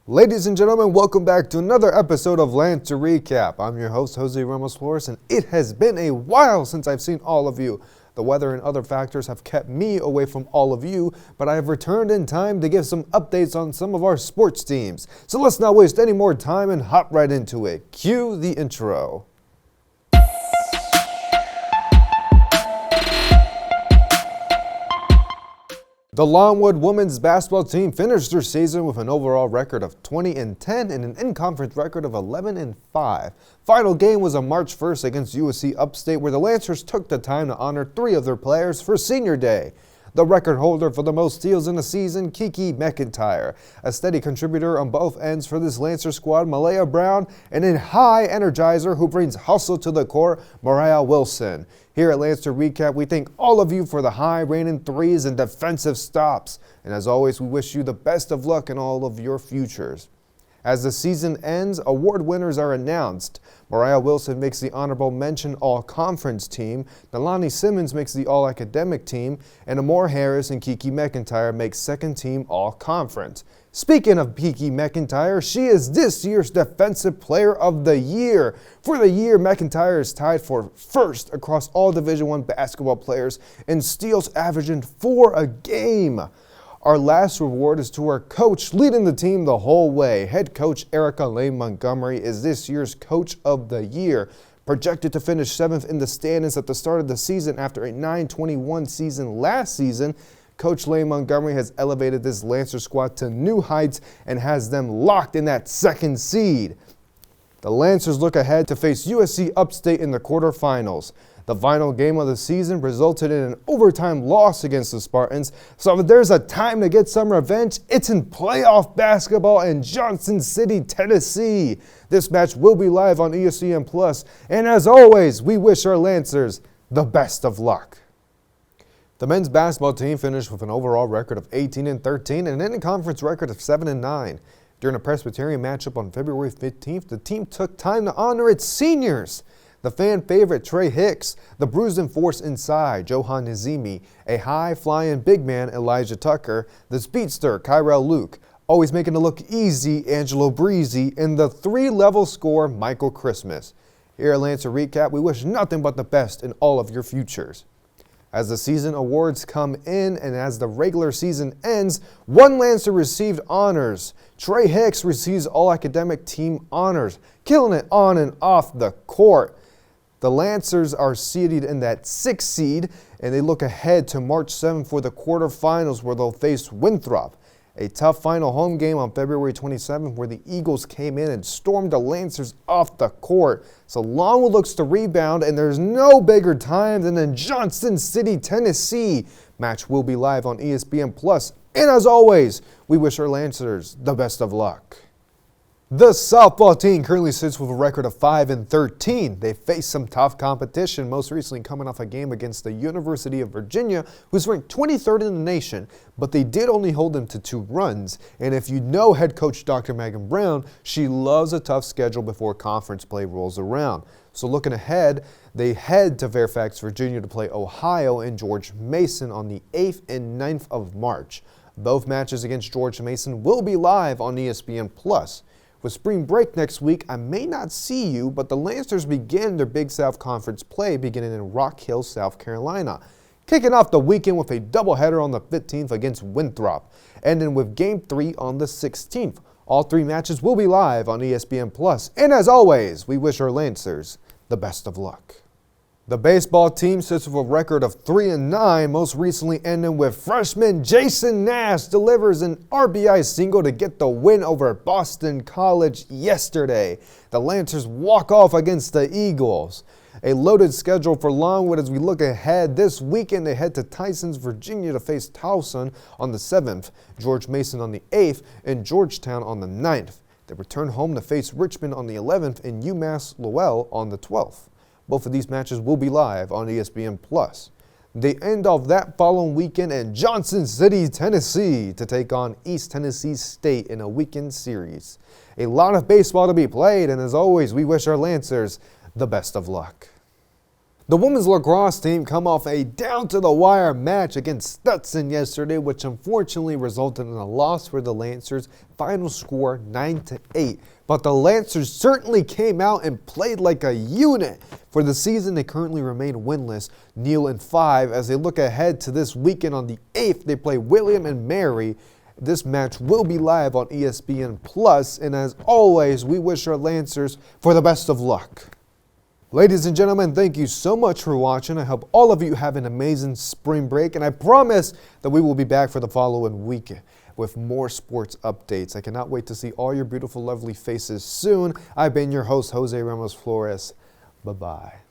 Ladies and gentlemen, welcome back to another episode of Lancer Recap. I'm your host, Jose Ramos-Flores, and it has been a while since I've seen all of you. The weather and other factors have kept me away from all of you, but I have returned in time to give some updates on some of our sports teams. So let's not waste any more time and hop right into it. Cue the intro. The Longwood women's basketball team finished their season with an overall record of 20-10 and an in-conference record of 11-5. Final game was on March 1st against USC Upstate, where the Lancers took the time to honor 3 of their players for Senior Day. The record holder for the most steals in the season, Kiki McIntyre, a steady contributor on both ends for this Lancer squad, Malaya Brown, and a high energizer who brings hustle to the court, Mariah Wilson. Here at Lancer Recap, we thank all of you for the high rating threes and defensive stops. And as always, we wish you the best of luck in all of your futures. As the season ends, award winners are announced. Mariah Wilson makes the honorable mention all-conference team, Nalani Simmons makes the all-academic team, and Amore Harris and Kiki McIntyre make second team all-conference. Speaking of Kiki McIntyre, she is this year's Defensive Player of the Year. For the year, McIntyre is tied for first across all Division I basketball players in steals, averaging 4 a game. Our last reward is to our coach leading the team the whole way. Head coach Erica Lane Montgomery is this year's Coach of the Year. Projected to finish 7th in the standings at the start of the season after a 9-21 season last season, Coach Lane Montgomery has elevated this Lancer squad to new heights and has them locked in that second seed. The Lancers look ahead to face USC Upstate in the quarterfinals. The final game of the season resulted in an overtime loss against the Spartans, so if there's a time to get some revenge, it's in playoff basketball in Johnson City, Tennessee. This match will be live on ESPN+, and as always, we wish our Lancers the best of luck. The men's basketball team finished with an overall record of 18-13 and an in-conference record of 7-9. During a Presbyterian matchup on February 15th, the team took time to honor its seniors. The fan favorite Trey Hicks, the bruising force inside Johan Nazimi, a high-flying big man Elijah Tucker, the speedster Kyrell Luke, always making it look easy Angelo Breezy, and the 3-level scorer Michael Christmas. Here at Lancer Recap, we wish nothing but the best in all of your futures. As the season awards come in and as the regular season ends, one Lancer received honors. Trey Hicks receives all-academic team honors, killing it on and off the court. The Lancers are seeded in that 6th seed, and they look ahead to March 7th for the quarterfinals where they'll face Winthrop. A tough final home game on February 27th where the Eagles came in and stormed the Lancers off the court. So Longwood looks to rebound, and there's no bigger time than in Johnson City, Tennessee. Match will be live on ESPN+. And as always, we wish our Lancers the best of luck. The softball team currently sits with a record of 5-13. They face some tough competition, most recently coming off a game against the University of Virginia, who's ranked 23rd in the nation, but they did only hold them to 2 runs. And if you know head coach Dr. Megan Brown, she loves a tough schedule before conference play rolls around. So looking ahead, they head to Fairfax, Virginia to play Ohio and George Mason on the 8th and 9th of March. Both matches against George Mason will be live on ESPN+. With spring break next week, I may not see you, but the Lancers begin their Big South Conference play beginning in Rock Hill, South Carolina. Kicking off the weekend with a doubleheader on the 15th against Winthrop, ending with Game 3 on the 16th. All 3 matches will be live on ESPN+. And as always, we wish our Lancers the best of luck. The baseball team sits with a record of 3-9, most recently ending with freshman Jason Nash delivers an RBI single to get the win over Boston College yesterday. The Lancers walk off against the Eagles. A loaded schedule for Longwood as we look ahead. This weekend they head to Tysons, Virginia to face Towson on the 7th, George Mason on the 8th, and Georgetown on the 9th. They return home to face Richmond on the 11th and UMass Lowell on the 12th. Both of these matches will be live on ESPN+. They end off that following weekend in Johnson City, Tennessee to take on East Tennessee State in a weekend series. A lot of baseball to be played, and as always, we wish our Lancers the best of luck. The women's lacrosse team come off a down-to-the-wire match against Stetson yesterday, which unfortunately resulted in a loss for the Lancers. Final score 9-8. But the Lancers certainly came out and played like a unit. For the season, they currently remain winless, Neal in 5. As they look ahead to this weekend on the 8th, they play William and Mary. This match will be live on ESPN+. And as always, we wish our Lancers for the best of luck. Ladies and gentlemen, thank you so much for watching. I hope all of you have an amazing spring break, and I promise that we will be back for the following week with more sports updates. I cannot wait to see all your beautiful, lovely faces soon. I've been your host, Jose Ramos Flores. Bye-bye.